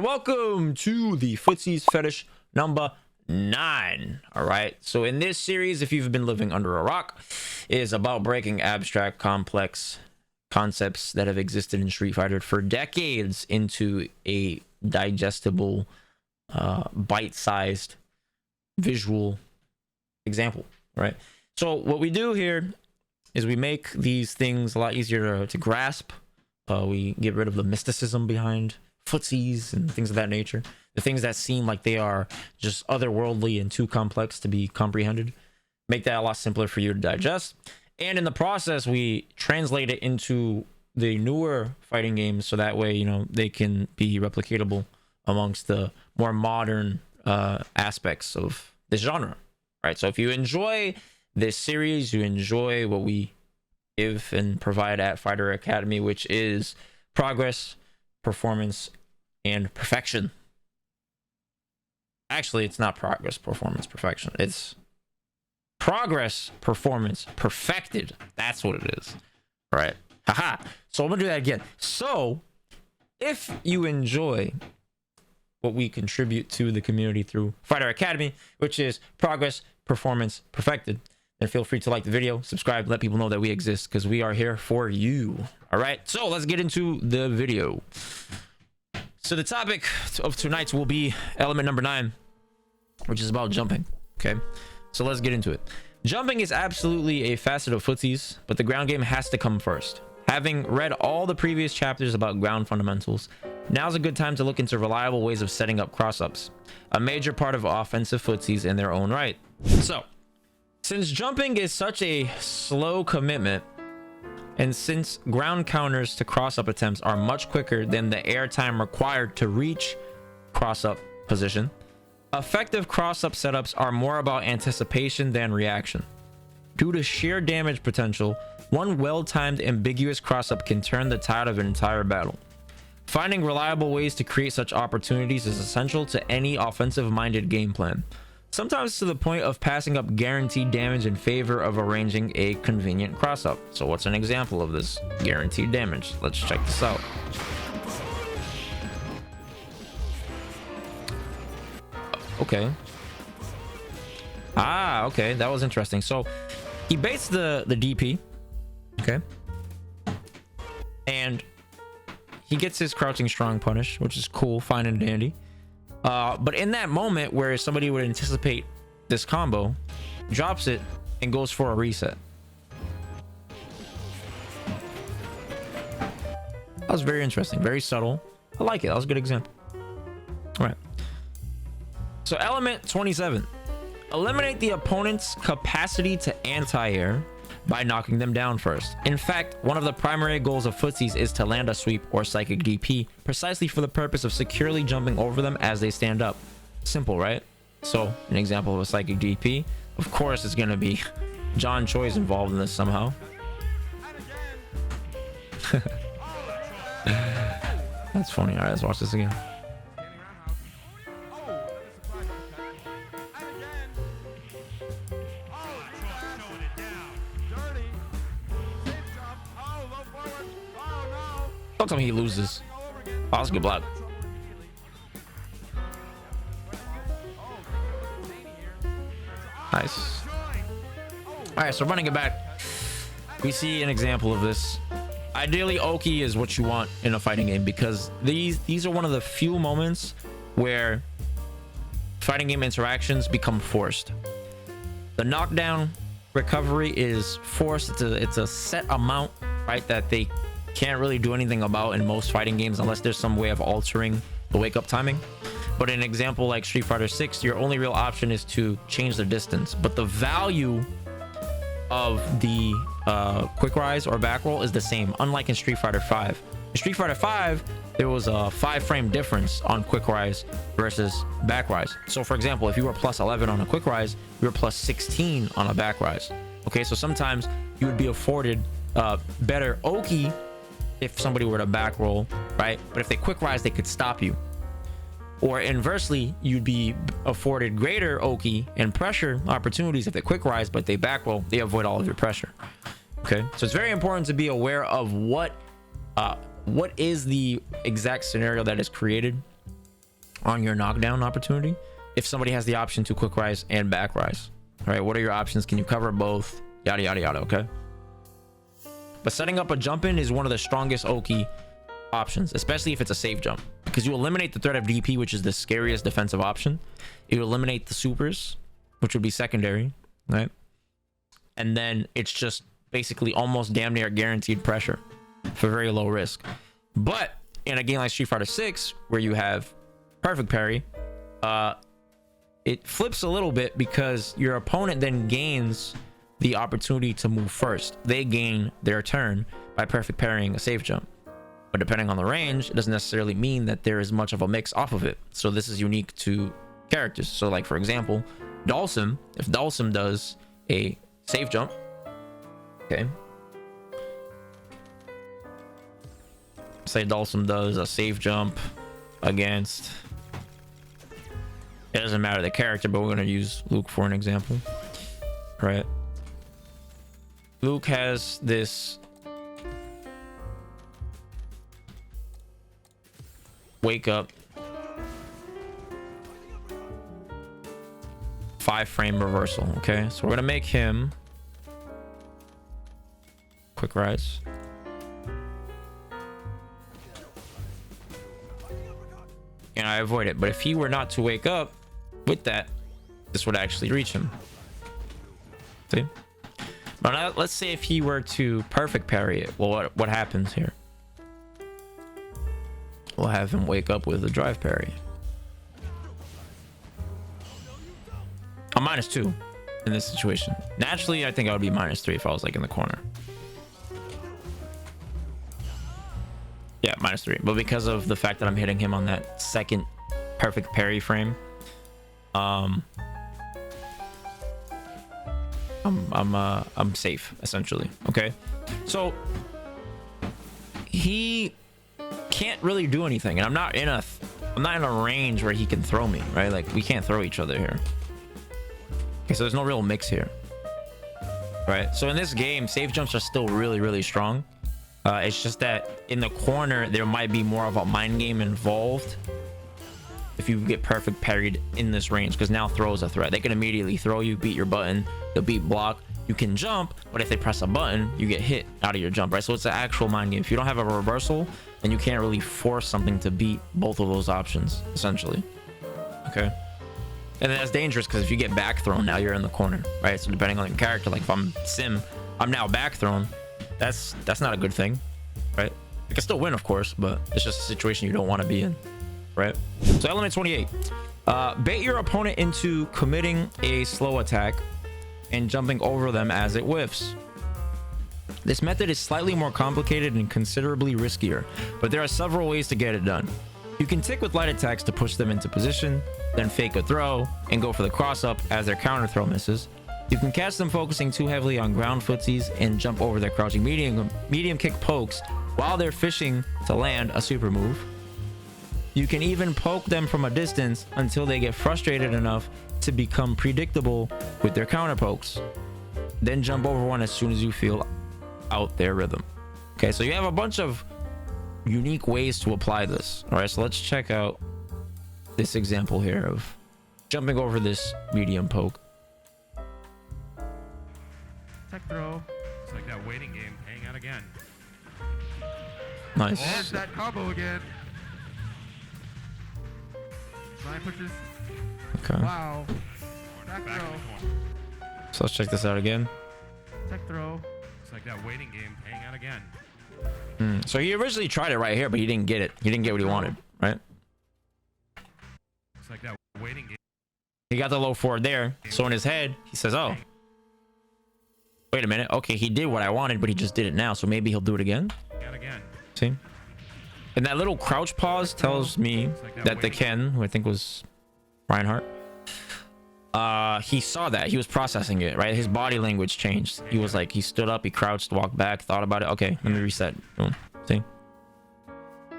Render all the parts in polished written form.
welcome to the Footsies fetish number 9. All right, so in this series, if you've been living under a rock, is about breaking abstract, complex concepts that have existed in Street Fighter for decades into a digestible, bite-sized visual example. Right, so what we do here is we make these things a lot easier to grasp. We get rid of the mysticism behind footsies and things of that nature. The things that seem like they are just otherworldly and too complex to be comprehended. Make that a lot simpler for you to digest. And in the process, we translate it into the newer fighting games so that way, you know, they can be replicatable amongst the more modern aspects of this genre. Right? So if you enjoy this series, you enjoy what we give and provide at Fighter Academy, which is progress, performance, and perfection. Actually, it's not progress, performance, perfection. It's progress, performance, perfected. That's what it is. All right. Haha. So I'm going to do that again. So if you enjoy what we contribute to the community through Fighter Academy, which is progress, performance, perfected, then feel free to like the video, subscribe, let people know that we exist because we are here for you. All right. So let's get into the video. So the topic of tonight will be element number 9, which is about jumping. Okay, so let's get into it. Jumping is absolutely a facet of footsies, but the ground game has to come first. Having read all the previous chapters about ground fundamentals, now's a good time to look into reliable ways of setting up cross-ups, a major part of offensive footsies in their own right. So, since jumping is such a slow commitment, and since ground counters to cross-up attempts are much quicker than the air time required to reach cross-up position, effective cross-up setups are more about anticipation than reaction. Due to sheer damage potential, one well-timed ambiguous cross-up can turn the tide of an entire battle. Finding reliable ways to create such opportunities is essential to any offensive-minded game plan, sometimes to the point of passing up guaranteed damage in favor of arranging a convenient cross-up. So what's an example of this guaranteed damage? Let's check this out. Okay. Okay, that was interesting. So he baits the DP, okay, and he gets his crouching strong punish, which is cool, fine and dandy. But in that moment where somebody would anticipate this combo, drops it and goes for a reset. That was very interesting, very subtle. I like it. That was a good example. All right. So element 27. Eliminate the opponent's capacity to anti-air by knocking them down first. In fact, one of the primary goals of footsies is to land a sweep or psychic DP precisely for the purpose of securely jumping over them as they stand up. Simple, right? So an example of a psychic DP, of course, is going to be John Choi's involved in this somehow. That's funny. All right, let's watch this again. Don't tell me he loses. Oh, that's a good block. Nice. All right, so running it back, we see an example of this. Ideally, Oki is what you want in a fighting game because these are one of the few moments where fighting game interactions become forced. The knockdown recovery is forced. It's a set amount, right, that they can't really do anything about in most fighting games unless there's some way of altering the wake up timing. But in an example like Street Fighter 6, your only real option is to change the distance, but the value of the quick rise or back roll is the same, unlike in Street Fighter 5. In Street Fighter 5, there was a 5-frame difference on quick rise versus back rise. So for example, if you were plus 11 on a quick rise, you were plus 16 on a back rise. Okay, so sometimes you would be afforded better Oki if somebody were to back roll, right? But if they quick rise, they could stop you. Or inversely, you'd be afforded greater Oki and pressure opportunities if they quick rise, but they back roll, they avoid all of your pressure. Okay, so it's very important to be aware of what is the exact scenario that is created on your knockdown opportunity if somebody has the option to quick rise and back rise. All right, what are your options? Can you cover both? Yada yada yada. Okay, but setting up a jump in is one of the strongest Oki options, especially if it's a safe jump, because you eliminate the threat of DP, which is the scariest defensive option. You eliminate the supers, which would be secondary, right? And then it's just basically almost damn near guaranteed pressure for very low risk. But in a game like Street Fighter 6, where you have perfect parry, it flips a little bit because your opponent then gains the opportunity to move first. They gain their turn by perfect parrying a safe jump. But depending on the range, it doesn't necessarily mean that there is much of a mix off of it. So this is unique to characters. So like, for example, Dhalsim, if Dhalsim does a safe jump, okay, say Dhalsim does a safe jump against, it doesn't matter the character, but we're going to use Luke for an example, right? Luke has this wake up 5-frame reversal. Okay, so we're gonna make him quick rise, and I avoid it. But if he were not to wake up with that, this would actually reach him. See? But now, let's say if he were to perfect parry it, well, what happens here? We'll have him wake up with a drive parry. I'm -2 in this situation. Naturally, I think I would be -3 if I was like in the corner. Yeah, -3. But because of the fact that I'm hitting him on that second perfect parry frame, I'm safe essentially. Okay, so he can't really do anything, and I'm not in a range where he can throw me, right? Like, we can't throw each other here. Okay, so there's no real mix here, right? So in this game, safe jumps are still really, really strong. It's just that in the corner, there might be more of a mind game involved if you get perfect parried in this range, because now throw is a threat. They can immediately throw you, beat your button, they'll beat block. You can jump, but if they press a button, you get hit out of your jump, right? So it's an actual mind game. If you don't have a reversal, then you can't really force something to beat both of those options, essentially. Okay. And then that's dangerous, because if you get back thrown, now you're in the corner, right? So depending on your character, like if I'm Sim, I'm now back thrown. That's not a good thing, right? You can still win, of course, but it's just a situation you don't want to be in, right? So element 28, bait your opponent into committing a slow attack and jumping over them as it whiffs. This method is slightly more complicated and considerably riskier, but there are several ways to get it done. You can tick with light attacks to push them into position, then fake a throw and go for the cross up as their counter throw misses. You can catch them focusing too heavily on ground footsies and jump over their crouching medium kick pokes while they're fishing to land a super move. You can even poke them from a distance until they get frustrated enough to become predictable with their counter pokes. Then jump over one as soon as you feel out their rhythm. Okay, so you have a bunch of unique ways to apply this. All right, so let's check out this example here of jumping over this medium poke. Tech throw. It's like that waiting game paying out again. Nice. There's that combo again. Line pushes. Okay. Wow. Back Back throw. in the corner. So let's check this out again. Tech throw. It's like that waiting game paying out again. So he originally tried it right here, but he didn't get it. He didn't get what he wanted, right? It's like that waiting game. He got the low forward there. So in his head, he says, oh, wait a minute. Okay, he did what I wanted, but he just did it now. So maybe he'll do it again. Paying out again. See? And that little crouch pause tells me that the Ken, who I think was Reinhardt, he saw that. He was processing it, right? His body language changed. He was like, he stood up, he crouched, walked back, thought about it. Okay, let me reset. Boom. See?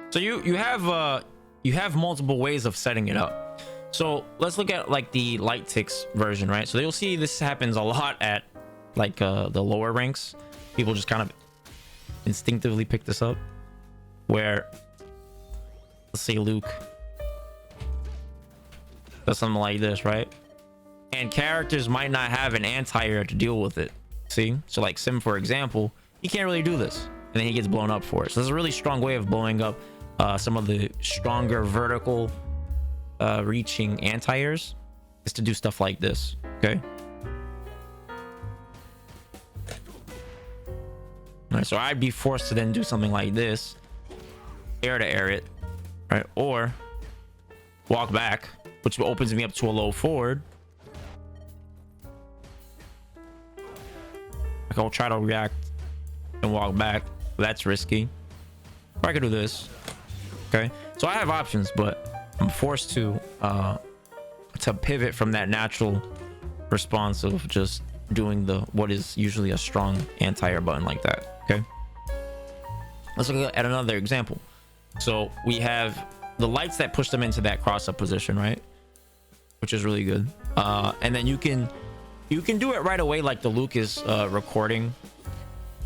So you have multiple ways of setting it up. So let's look at like the light ticks version, right? So you'll see this happens a lot at like the lower ranks. People just kind of instinctively pick this up, where let's say Luke does something like this, right? And characters might not have an anti-air to deal with it. See? So like Sim, for example, he can't really do this. And then he gets blown up for it. So there's a really strong way of blowing up some of the stronger vertical reaching anti-airs is to do stuff like this. Okay. All right, so I'd be forced to then do something like this, air to air it, right? Or walk back, which opens me up to a low forward. Like I'll try to react and walk back. That's risky. Or I could do this. Okay, so I have options, but I'm forced to pivot from that natural response of just doing what is usually a strong anti-air button like that. Okay, let's look at another example. So we have the lights that push them into that cross-up position, right? Which is really good. And then you can do it right away, like the Luke is recording.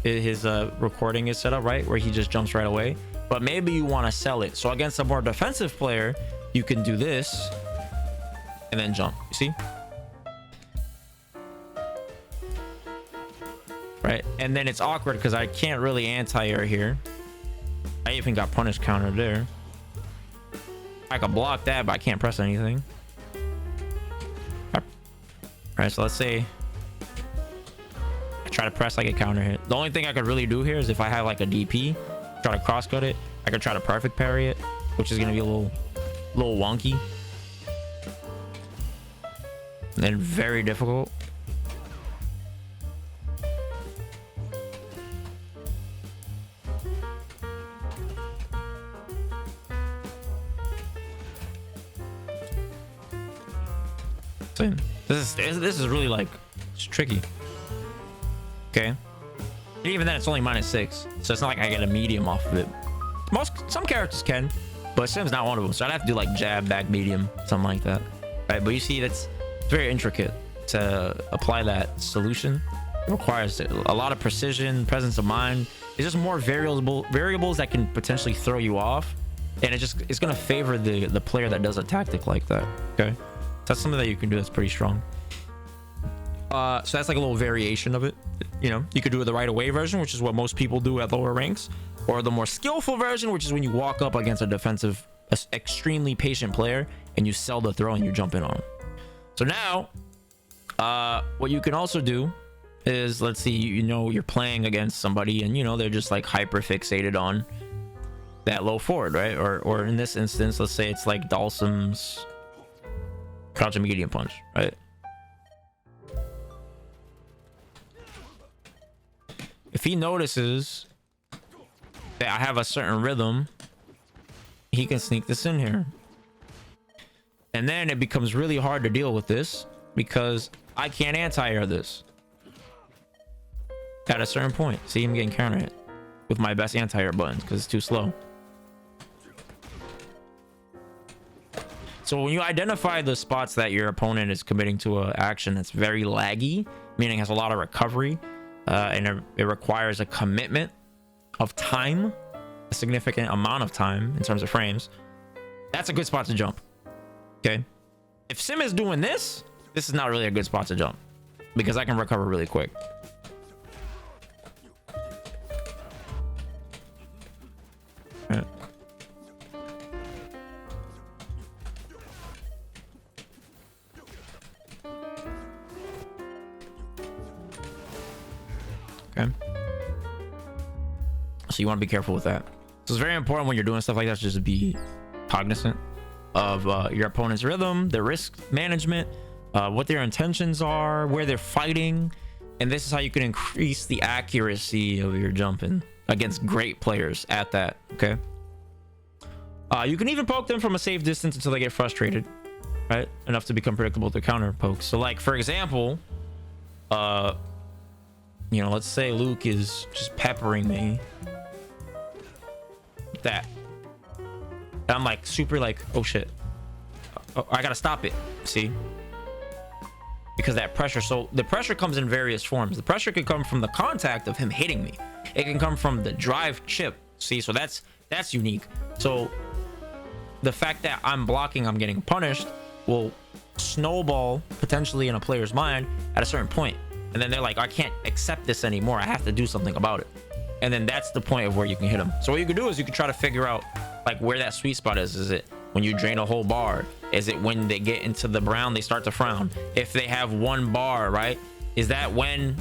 His recording is set up right where he just jumps right away. But maybe you want to sell it. So against a more defensive player, you can do this and then jump. You see? Right, and then it's awkward because I can't really anti-air here. I even got punish counter there. I can block that, but I can't press anything. All right, so let's say I try to press like a counter hit. The only thing I could really do here is if I have like a DP, try to cross cut it. I could try to perfect parry it, which is gonna be a little wonky and very difficult. This is really like, it's tricky. Okay, and even then it's only -6, so it's not like I get a medium off of it. Some characters can, but Sim's not one of them, so I'd have to do like jab back medium, something like that, right? But you see, it's very intricate to apply that solution. It requires a lot of precision, presence of mind. It's just more variables that can potentially throw you off, and it's gonna favor the player that does a tactic like that. Okay, that's something that you can do that's pretty strong. So that's like a little variation of it. You know, you could do the right away version, which is what most people do at lower ranks, or the more skillful version, which is when you walk up against a defensive, extremely patient player and you sell the throw and you jump in on them. So now what you can also do is, let's see, you know, you're playing against somebody and you know they're just like hyper fixated on that low forward, right? Or in this instance, let's say it's like Dalsum's crouch and medium punch, right? If he notices that I have a certain rhythm, he can sneak this in here. And then it becomes really hard to deal with this because I can't anti-air this at a certain point. See him getting counter hit with my best anti-air buttons because it's too slow. So when you identify the spots that your opponent is committing to an action that's very laggy, meaning has a lot of recovery, and it requires a commitment of time, a significant amount of time in terms of frames, that's a good spot to jump. Okay, if Sim is doing this is not really a good spot to jump because I can recover really quick. Right. Okay, so you want to be careful with that. So it's very important when you're doing stuff like that to just be cognizant of your opponent's rhythm, their risk management, what their intentions are, where they're fighting, and this is how you can increase the accuracy of your jumping against great players at that. Okay, you can even poke them from a safe distance until they get frustrated, right? Enough to become predictable to counter pokes. So like, for example, you know, let's say Luke is just peppering me like that. And I'm like super like, oh shit, oh, I gotta stop it. See, because that pressure. So the pressure comes in various forms. The pressure can come from the contact of him hitting me. It can come from the drive chip. See, so that's unique. So the fact that I'm blocking, I'm getting punished, will snowball potentially in a player's mind at a certain point, and then they're like, I can't accept this anymore, I have to do something about it. And then that's the point of where you can hit them. So what you can do is you can try to figure out like where that sweet spot is. Is it when you drain a whole bar? Is it when they get into the brown they start to frown? If they have one bar, right, is that when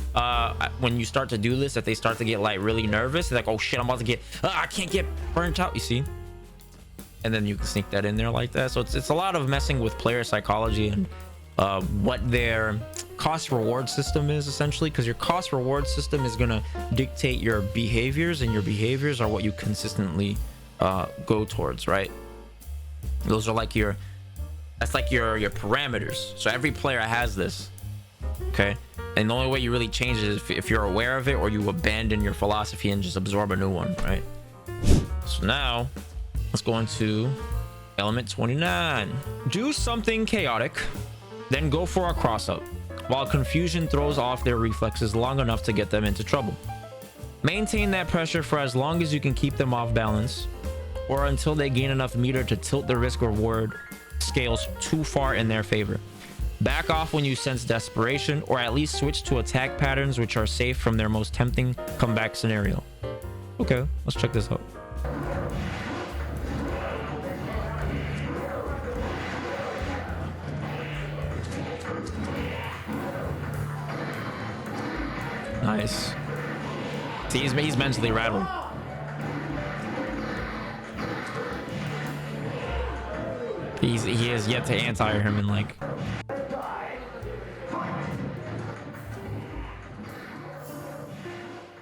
you start to do this that they start to get like really nervous? They're like, oh shit, I'm about to get I can't get burnt out, you see? And then you can sneak that in there like that. So it's a lot of messing with player psychology and what their cost reward system is, essentially, because your cost reward system is going to dictate your behaviors, and your behaviors are what you consistently go towards, right? Those are like your parameters. So every player has this, okay? And the only way you really change it is if you're aware of it, or you abandon your philosophy and just absorb a new one, right? So now let's go into element 29. Do something chaotic, then go for a cross-up, while confusion throws off their reflexes long enough to get them into trouble. Maintain that pressure for as long as you can keep them off balance, or until they gain enough meter to tilt the risk-reward scales too far in their favor. Back off when you sense desperation, or at least switch to attack patterns which are safe from their most tempting comeback scenario. Okay, let's check this out. Nice. See, he's mentally rattled. He has yet to anti him, and like,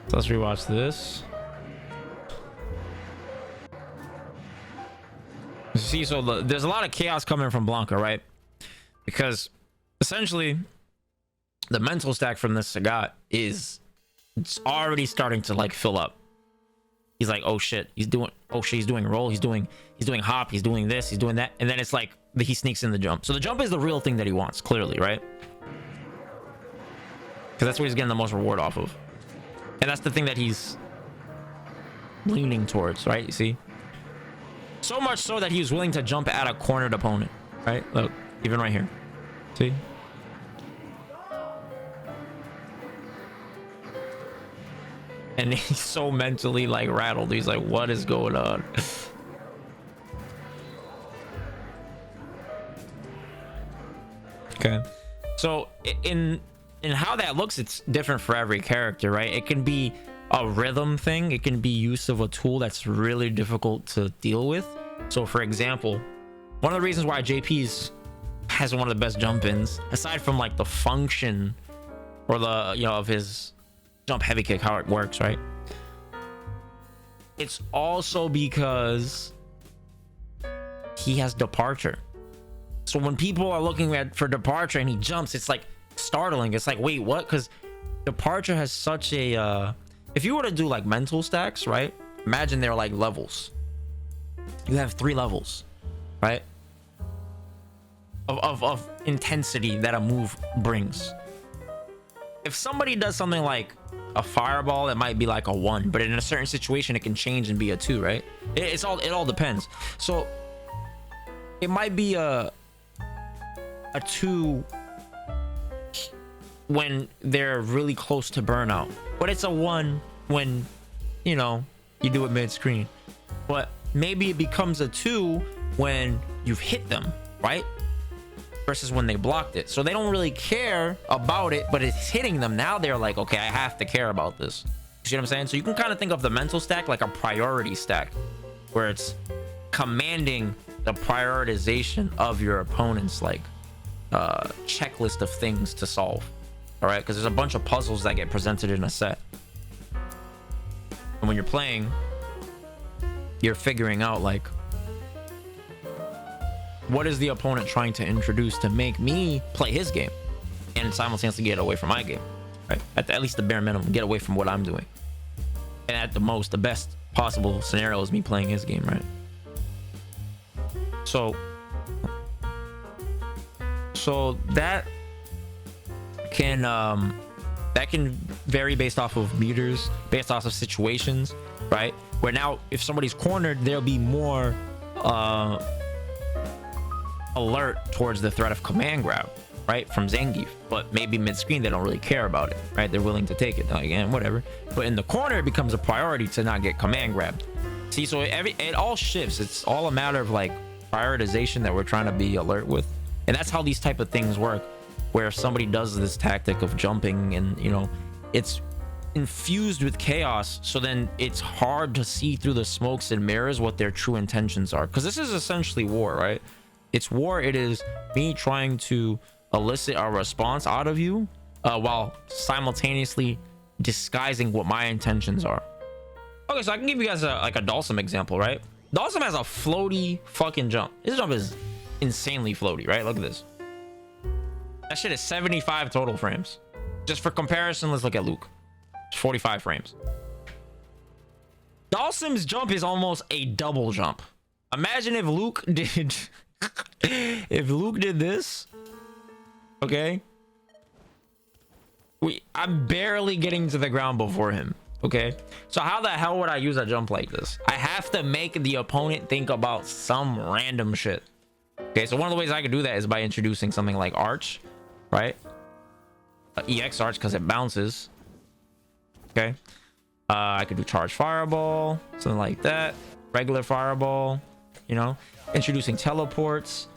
so let's rewatch this. See, so there's a lot of chaos coming from Blanca, right? Because essentially the mental stack from this Sagat is, it's already starting to like fill up. He's like, oh shit, he's doing roll, he's doing hop, he's doing this, he's doing that, and then it's like he sneaks in the jump. So the jump is the real thing that he wants, clearly, right? Because that's what he's getting the most reward off of, and that's the thing that he's leaning towards, right? You see, so much so that he was willing to jump at a cornered opponent, right? Look, even right here, see. And he's so mentally like rattled. He's like, what is going on? Okay. So in how that looks, it's different for every character, right? It can be a rhythm thing. It can be use of a tool that's really difficult to deal with. So for example, one of the reasons why JP's has one of the best jump ins, aside from like the function or the, you know, of his jump heavy kick, how it works, right? It's also because he has departure. So when people are looking for departure and he jumps, it's like startling. It's like, wait, what? Because departure has such a if you were to do like mental stacks, right? Imagine they're like levels. You have 3 levels, right? Of intensity that a move brings. If somebody does something like a fireball, it might be like a 1, but in a certain situation it can change and be a 2, right? It all depends. So it might be a 2 when they're really close to burnout, but it's a 1 when, you know, you do it mid-screen. But maybe it becomes a 2 when you've hit them, right? Versus when they blocked it. So they don't really care about it, but it's hitting them. Now they're like, okay, I have to care about this. You see what I'm saying? So you can kind of think of the mental stack like a priority stack, where it's commanding the prioritization of your opponent's like checklist of things to solve. All right, because there's a bunch of puzzles that get presented in a set, and when you're playing, you're figuring out like, what is the opponent trying to introduce to make me play his game and simultaneously get away from my game, right? At least the bare minimum, get away from what I'm doing. And at the most, the best possible scenario is me playing his game, right? So that can vary based off of meters, based off of situations, right? Where now if somebody's cornered, there'll be more alert towards the threat of command grab, right, from Zangief. But maybe mid-screen they don't really care about it, right? They're willing to take it, like, and whatever. But in the corner, it becomes a priority to not get command grabbed. See, so it all shifts. It's all a matter of like prioritization that we're trying to be alert with, and that's how these type of things work. Where somebody does this tactic of jumping, and you know, it's infused with chaos, so then it's hard to see through the smokes and mirrors what their true intentions are, because this is essentially war, right? It's war. It is me trying to elicit a response out of you while simultaneously disguising what my intentions are. Okay, so I can give you guys a Dalsum example, right? Dalsum has a floaty fucking jump. His jump is insanely floaty, right? Look at this. That shit is 75 total frames. Just for comparison, let's look at Luke. It's 45 frames. Dalsum's jump is almost a double jump. Imagine if Luke did if Luke did this. Okay. I'm barely getting to the ground before him. Okay, so how the hell would I use a jump like this? I have to make the opponent think about some random shit. Okay, so one of the ways I could do that is by introducing something like Arch, right? EX Arch, because it bounces. Okay, I could do Charge Fireball, something like that. Regular Fireball, you know. Introducing teleports,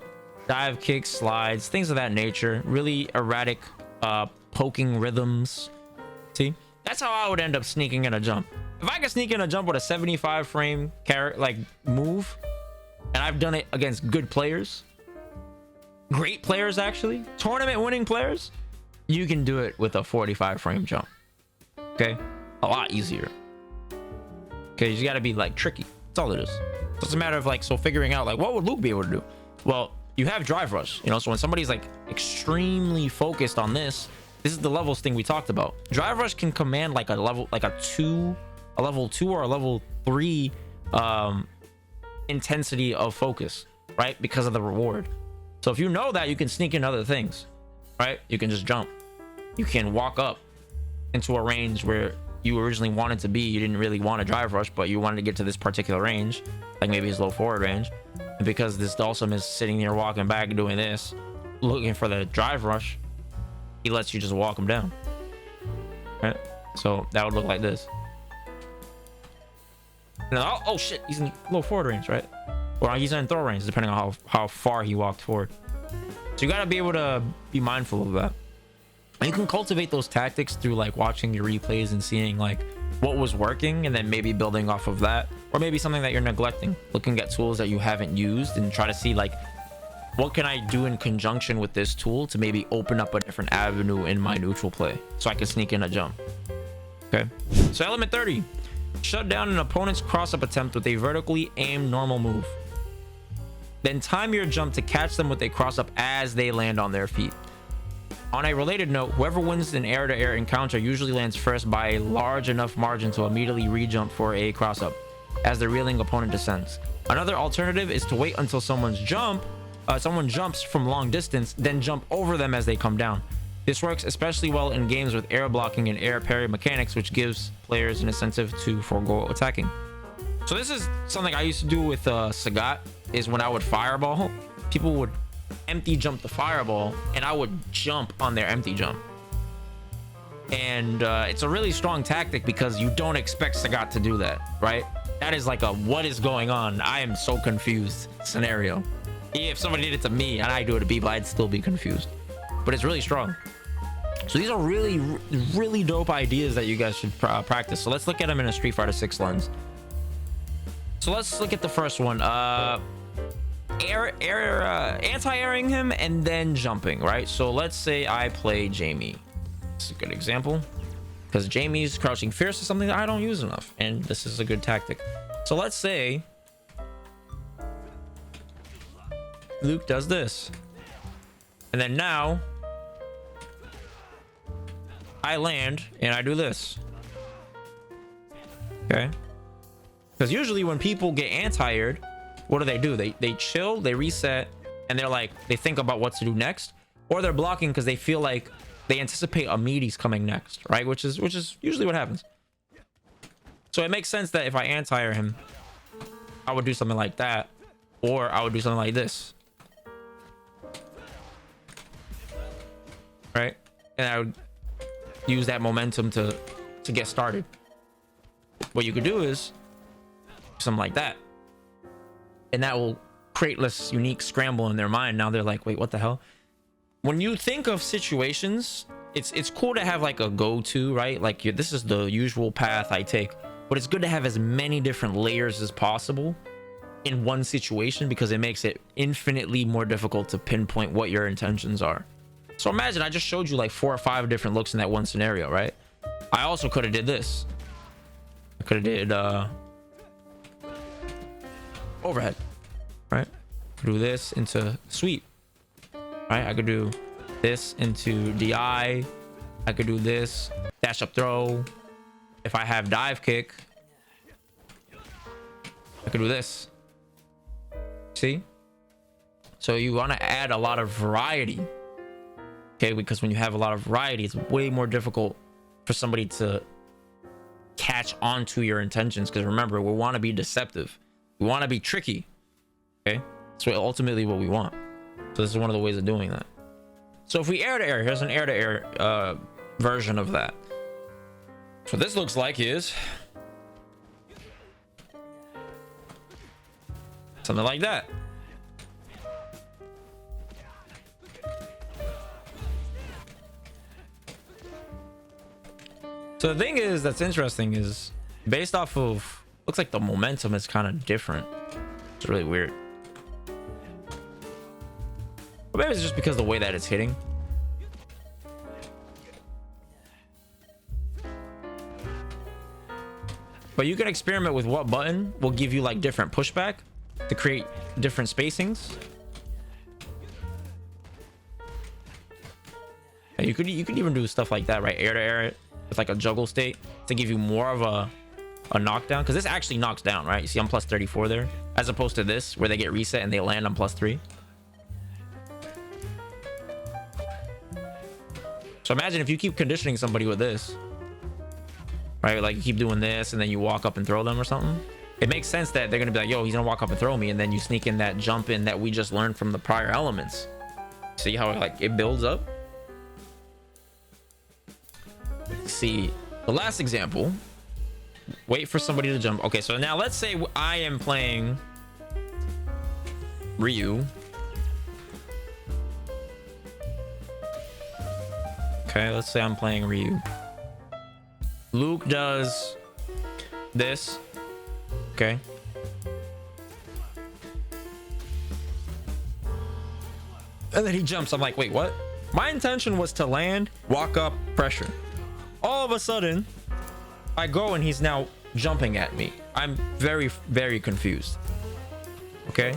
dive kicks, slides, things of that nature. Really erratic poking rhythms. See? That's how I would end up sneaking in a jump. If I could sneak in a jump with a 75 frame like move, and I've done it against good players, great players actually, tournament winning players, you can do it with a 45 frame jump. Okay, a lot easier. Okay, you just got to be like tricky. That's all it is. So it's a matter of like, so figuring out like, what would Luke be able to do? Well, you have drive rush, you know. So when somebody's like extremely focused on this is the levels thing we talked about. Drive rush can command like a level, like a level 2 or a level 3 intensity of focus, right? Because of the reward. So if you know that, you can sneak in other things, right? You can just jump. You can walk up into a range where you originally wanted to be. You didn't really want a drive rush, but you wanted to get to this particular range, like maybe his low forward range. And because this Dalsum is sitting there walking back doing this, looking for the drive rush, he lets you just walk him down, right? So that would look like this. Now, oh shit, he's in low forward range, right? Or he's in throw range, depending on how far he walked forward. So you gotta be able to be mindful of that. And you can cultivate those tactics through like watching your replays and seeing like what was working, and then maybe building off of that, or maybe something that you're neglecting, looking at tools that you haven't used and try to see like, what can I do in conjunction with this tool to maybe open up a different avenue in my neutral play so I can sneak in a jump. Okay, so element 30, shut down an opponent's cross-up attempt with a vertically aimed normal move. Then time your jump to catch them with a cross-up as they land on their feet. On a related note, whoever wins an air-to-air encounter usually lands first by a large enough margin to immediately re-jump for a cross-up as the reeling opponent descends. Another alternative is to wait until someone jumps from long distance, then jump over them as they come down. This works especially well in games with air blocking and air parry mechanics, which gives players an incentive to forego attacking. So this is something I used to do with Sagat, is when I would fireball, people would empty jump the fireball and I would jump on their empty jump. And it's a really strong tactic because you don't expect Sagat to do that, right? That is like a what is going on, I am so confused scenario. If somebody did it to me and I do it to people, I'd still be confused. But it's really strong. So these are really dope ideas that you guys should practice. So let's look at them in a Street Fighter 6 lens. So let's look at the first one. Anti-airing him and then jumping, right? So let's say I play Jamie. It's a good example because Jamie's crouching fierce is something that I don't use enough, and this is a good tactic. So let's say Luke does this, and then now I land and I do this. Okay, because usually when people get anti-aired, what do? They chill, they reset, and they're like, they think about what to do next, or they're blocking because they feel like they anticipate a meaty's coming next, right? Which is usually what happens. So it makes sense that if I anti-air him, I would do something like that, or I would do something like this. right? And I would use that momentum to get started. What you could do is something like that, and that will create less unique scramble in their mind. Now they're like, wait, what the hell? When you think of situations, it's cool to have like a go-to, right? Like this is the usual path I take, but it's good to have as many different layers as possible in one situation, because it makes it infinitely more difficult to pinpoint what your intentions are. So imagine I just showed you like 4 or 5 different looks in that one scenario, right? I also could have did this. I could have did overhead, right? Could do this into sweep, right? I could do this into DI. I could do this dash up throw. If I have dive kick, I could do this. See? So you want to add a lot of variety, okay? Because when you have a lot of variety, it's way more difficult for somebody to catch onto your intentions. Because remember, we want to be deceptive. We want to be tricky, okay? That's ultimately what we want. So this is one of the ways of doing that. So if we air to air, here's an air to air version of that. So this looks like is something like that. So the thing is that's interesting is based off of, looks like the momentum is kind of different. It's really weird. But maybe it's just because the way that it's hitting. But you can experiment with what button will give you like different pushback to create different spacings. And you could even do stuff like that, right? Air to air with like a juggle state to give you more of a knockdown, because this actually knocks down, right? You see I'm plus 34 there, as opposed to this where they get reset and they land on plus 3. So imagine if you keep conditioning somebody with this, right? Like you keep doing this and then you walk up and throw them or something. It makes sense that they're gonna be like, yo, he's gonna walk up and throw me, and then you sneak in that jump in that we just learned from the prior elements. See how like it builds up? See the last example. Wait for somebody to jump. Okay, so now let's say I am playing Ryu. Okay, let's say I'm playing Ryu. Luke does this. Okay. And then he jumps. I'm like, wait, what? My intention was to land, walk up, pressure. All of a sudden, I go and he's now jumping at me. I'm very, very confused. Okay.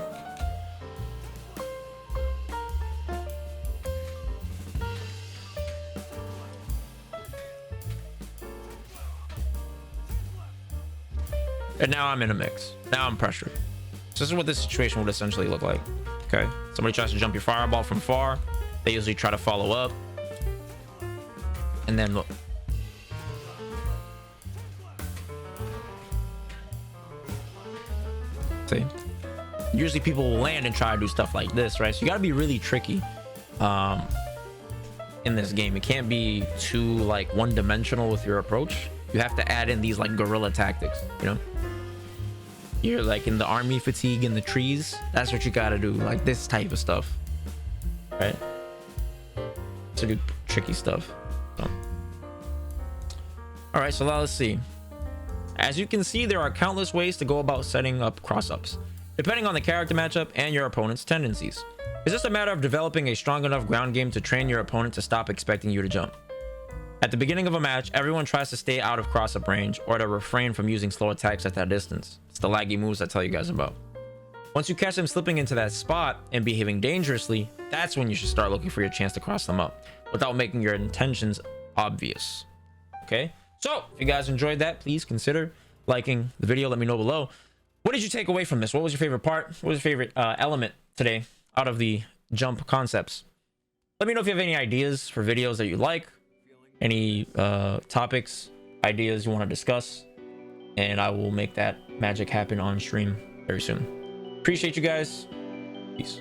And now I'm in a mix. Now I'm pressured. So this is what this situation would essentially look like. Okay. Somebody tries to jump your fireball from far. They usually try to follow up. And then look. See? Usually people will land and try to do stuff like this, right? So you got to be really tricky in this game. It can't be too like one-dimensional with your approach. You have to add in these like guerrilla tactics, you know? You're like in the army fatigue in the trees. That's what you got to do, like this type of stuff, right? To do tricky stuff. So. All right, so now let's see. As you can see, there are countless ways to go about setting up cross-ups, depending on the character matchup and your opponent's tendencies. It's just a matter of developing a strong enough ground game to train your opponent to stop expecting you to jump. At the beginning of a match, everyone tries to stay out of cross-up range or to refrain from using slow attacks at that distance. It's the laggy moves I tell you guys about. Once you catch them slipping into that spot and behaving dangerously, that's when you should start looking for your chance to cross them up without making your intentions obvious. Okay? So, if you guys enjoyed that, please consider liking the video. Let me know below. What did you take away from this? What was your favorite part? What was your favorite element today out of the jump concepts? Let me know if you have any ideas for videos that you like, any topics, ideas you want to discuss, and I will make that magic happen on stream very soon. Appreciate you guys. Peace.